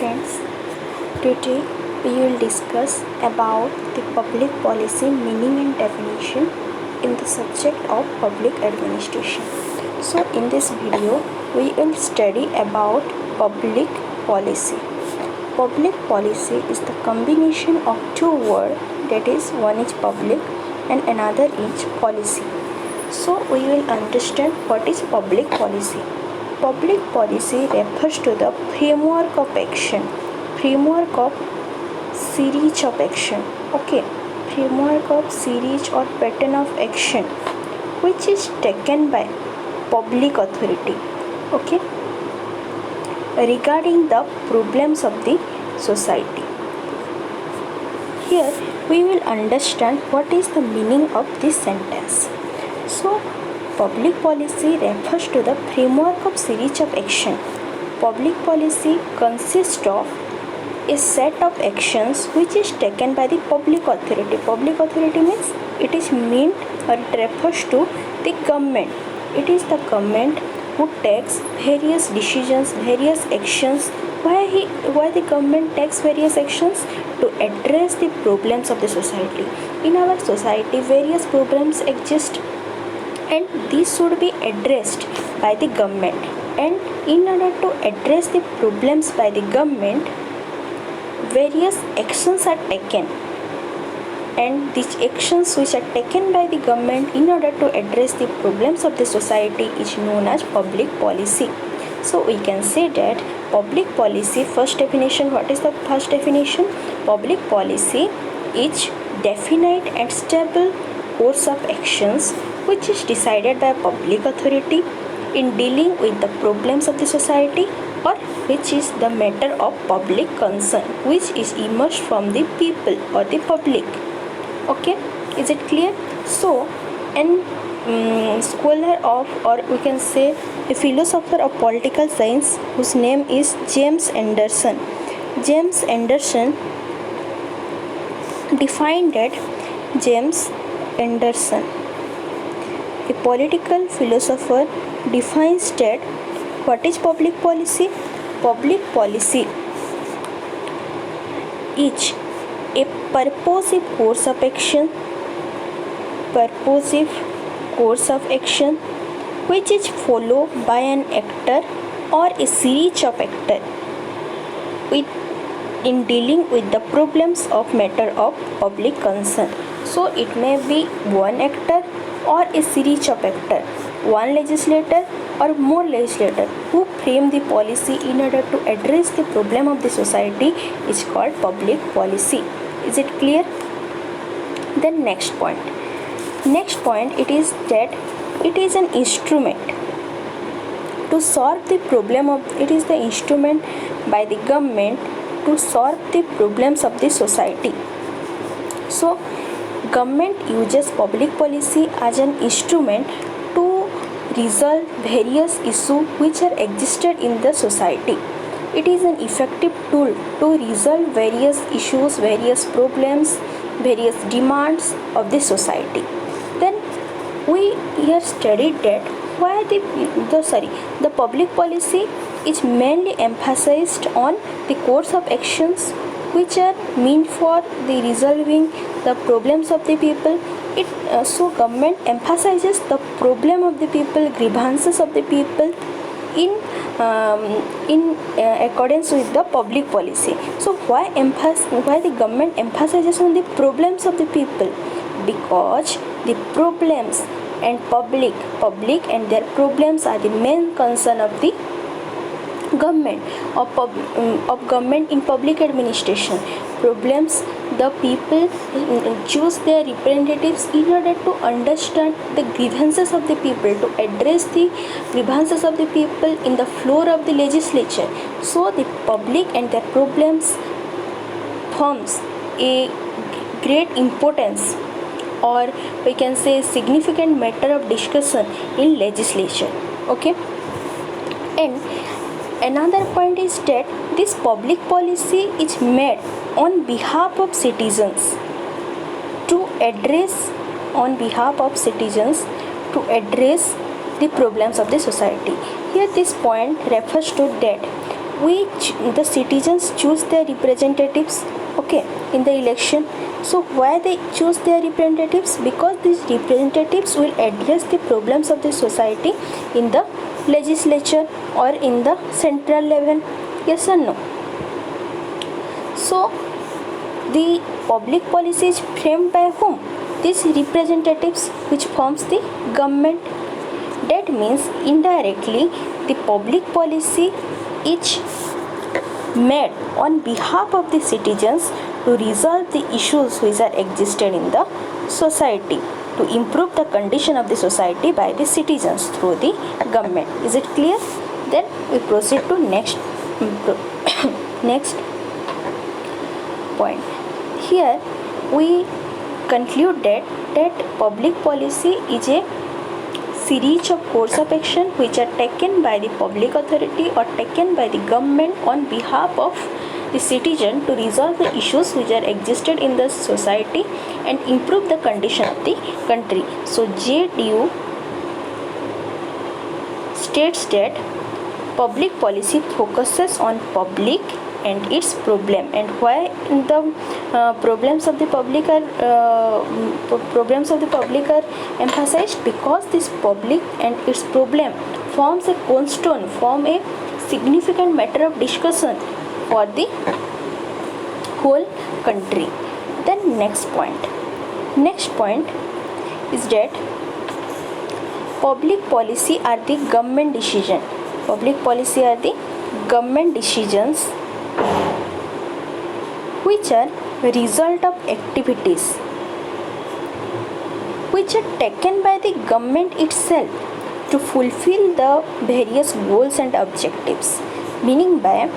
friends, today we will discuss about the public policy meaning and definition in the subject of public administration. So in this video we will study about public policy. Public policy is the combination of two words, that is, one is public and another is policy. So we will understand what is public policy. Public policy refers to the framework of action, framework of series of action, framework of series or pattern of action which is taken by public authority, regarding the problems of the society. Here we will understand what is the meaning of this sentence. So public policy refers to the framework of series of action. Public policy consists of a set of actions which is taken by the public authority. Public authority means it is meant or it refers to the government. It is the government who takes various decisions, various actions. Why the government takes various actions? To address the problems of the society. In our society, various problems exist, and these should be addressed by the government. And in order to address the problems by the government, various actions are taken. And these actions which are taken by the government in order to address the problems of the society is known as public policy. So we can say that public policy, first definition, what is the first definition? Public policy is definite and stable course of actions which is decided by public authority in dealing with the problems of the society, or which is the matter of public concern which is emerged from the people or the public. Is it clear? So an scholar of, or we can say a philosopher of political science whose name is James Anderson. James Anderson defined that James Anderson, a political philosopher, defines that what is public policy? Public policy is a purposive course of action, which is followed by an actor or a series of actors in dealing with the problems of matter of public concern. So it may be one actor or a series of actors, one legislator or more legislators who frame the policy in order to address the problem of the society is called public policy. Is it clear? Then next point, it is that it is an instrument to solve the problem of, it is the instrument by the government to solve the problems of the society. So government uses public policy as an instrument to resolve various issues which are existed in the society. It is an effective tool to resolve various issues, various problems, various demands of the society. Then we here studied that why the public policy is mainly emphasized on the course of actions which are meant for the resolving the problems of the people. So government emphasizes the problem of the people, grievances of the people in accordance with the public policy. So why the government emphasizes on the problems of the people? Because the problems and public and their problems are the main concern of the government of government in public administration. Problems, the people choose their representatives in order to understand the grievances of the people, to address the grievances of the people in the floor of the legislature. So the public and their problems forms a great importance, or we can say significant matter of discussion in legislature. And another point is that this public policy is made on behalf of citizens to address the problems of the society. Here this point refers to that the citizens choose their representatives, okay, in the election. So why they choose their representatives? Because these representatives will address the problems of the society in the legislature or in the central level. Yes or no? So the public policy is framed by whom? These representatives, which forms the government. That means indirectly the public policy is made on behalf of the citizens to resolve the issues which are existed in the society, to improve the condition of the society by the citizens through the government. Is it clear? Then we proceed to next next point. Here we conclude that public policy is a series of course of action which are taken by the public authority or taken by the government on behalf of the citizen to resolve the issues which are existed in the society and improve the condition of the country. So JDU states that public policy focuses on public and its problem. And why the problems of the public are emphasized? Because this public and its problem forms a cornerstone, form a significant matter of discussion for the whole country. Then next point is that public policy are the government decision. Public policy are the government decisions which are result of activities which are taken by the government itself to fulfill the various goals and objectives. Meaning by,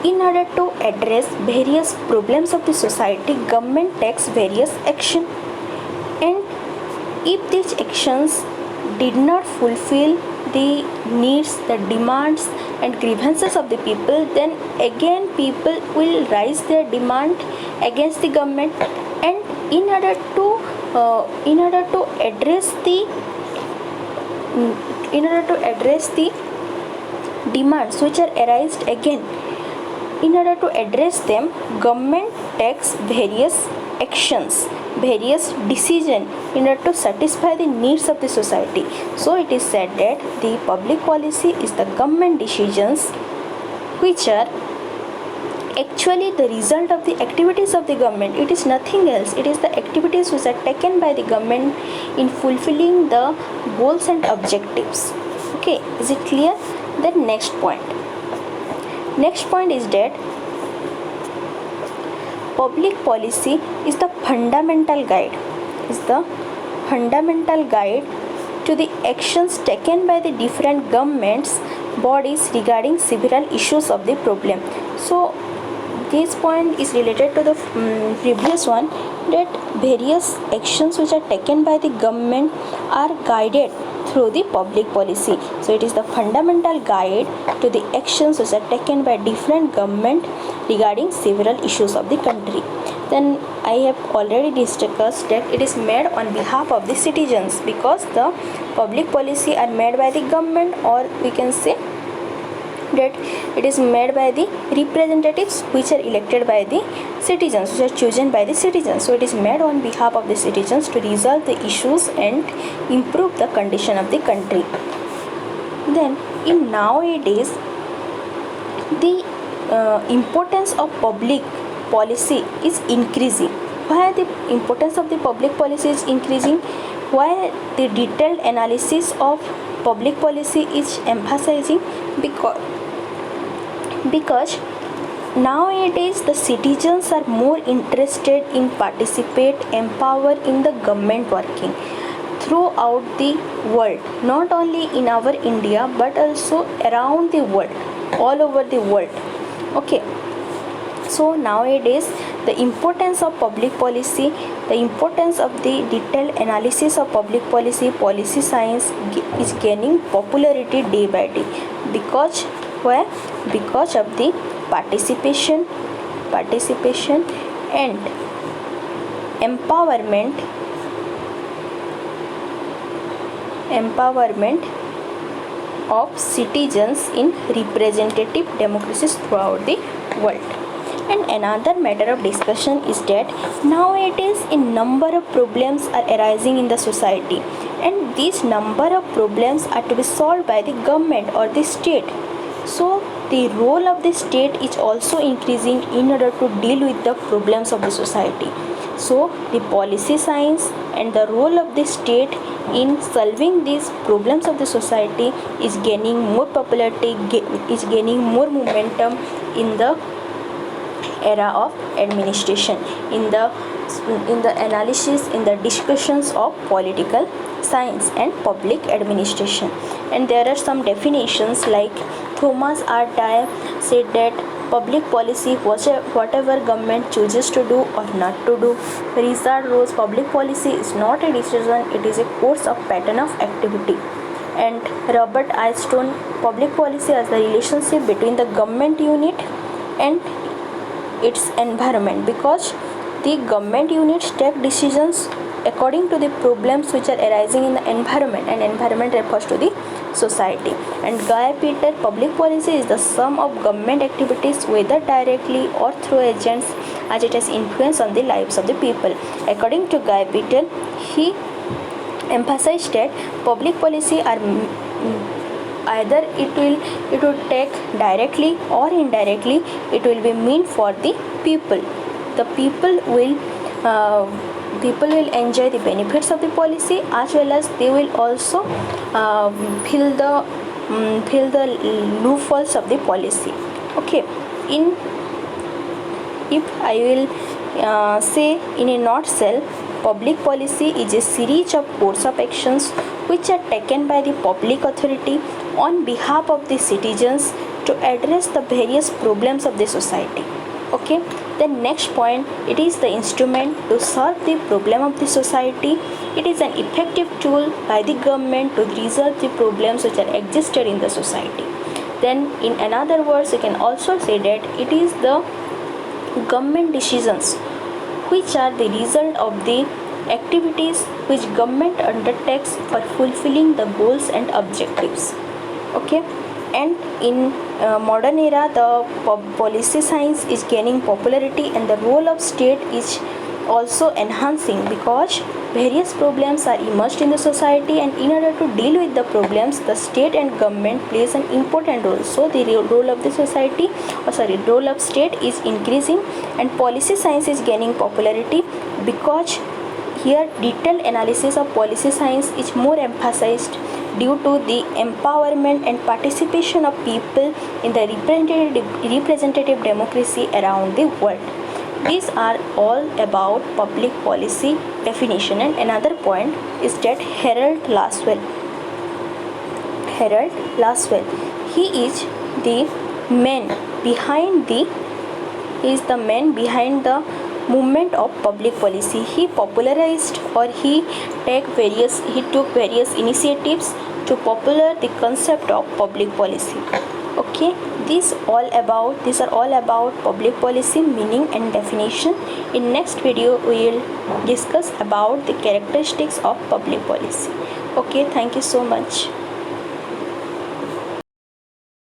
in order to address various problems of the society, government takes various action, and if these actions did not fulfill the needs, the demands and grievances of the people, then again people will raise their demand against the government. And in order to address the demands which are arised again, in order to address them, government takes various actions, various decisions in order to satisfy the needs of the society. So it is said that the public policy is the government decisions which are actually the result of the activities of the government. It is nothing else. It is the activities which are taken by the government in fulfilling the goals and objectives. Okay, is it clear? Then next point is that public policy is the fundamental guide to the actions taken by the different governments bodies regarding several issues of the problem. So this point is related to the previous one, that various actions which are taken by the government are guided through the public policy. So it is the fundamental guide to the actions which are taken by different government regarding several issues of the country. Then I have already discussed that it is made on behalf of the citizens, because the public policy are made by the government, or we can say that it is made by the representatives which are elected by the citizens, which are chosen by the citizens. So it is made on behalf of the citizens to resolve the issues and improve the condition of the country. Then in nowadays, the importance of public policy is increasing. Why the importance of the public policy is increasing? Why the detailed analysis of public policy is emphasizing? Because nowadays the citizens are more interested in participate, empower in the government working throughout the world, not only in our India but also around the world, all over the world. Okay, so nowadays the importance of public policy, the importance of the detailed analysis of public policy, policy science is gaining popularity day by day. Because where? Because of the participation and empowerment of citizens in representative democracies throughout the world. And another matter of discussion is that nowadays a number of problems are arising in the society, and these number of problems are to be solved by the government or the state. So the role of the state is also increasing in order to deal with the problems of the society. So the policy science and the role of the state in solving these problems of the society is gaining more popularity, is gaining more momentum in the era of administration, in the analysis, in the discussions of political science and public administration. And there are some definitions like Thomas R. Dyer said that public policy was whatever government chooses to do or not to do. Richard Rose, public policy is not a decision, it is a course of pattern of activity. And Robert Eystone, public policy as the relationship between the government unit and its environment, because the government units take decisions according to the problems which are arising in the environment, and environment refers to the society. And Guy Peter, public policy is the sum of government activities whether directly or through agents as it has influence on the lives of the people. According to Guy Peter, he emphasized that public policy are either it will take directly or indirectly, it will be meant for the people. The people will enjoy the benefits of the policy, as well as they will also fill the loopholes of the policy. Okay, if I will say in a nutshell, public policy is a series of course of actions which are taken by the public authority on behalf of the citizens to address the various problems of the society. Okay, the next point, it is the instrument to solve the problem of the society. It is an effective tool by the government to resolve the problems which are existed in the society. Then in another words, you can also say that it is the government decisions which are the result of the activities which government undertakes for fulfilling the goals and objectives. Okay, and in modern era, the policy science is gaining popularity, and the role of state is also enhancing, because various problems are emerged in the society, and in order to deal with the problems, the state and government plays an important role. So the role of the role of state is increasing, and policy science is gaining popularity, because here detailed analysis of policy science is more emphasized due to the empowerment and participation of people in the representative democracy around the world. These are all about public policy definition. And another point is that Harold Laswell, he is the man behind the movement of public policy. He popularized, or he took various initiatives to popularize the concept of public policy. Okay, these are all about public policy meaning and definition. In next video we will discuss about the characteristics of public policy. Okay, thank you so much.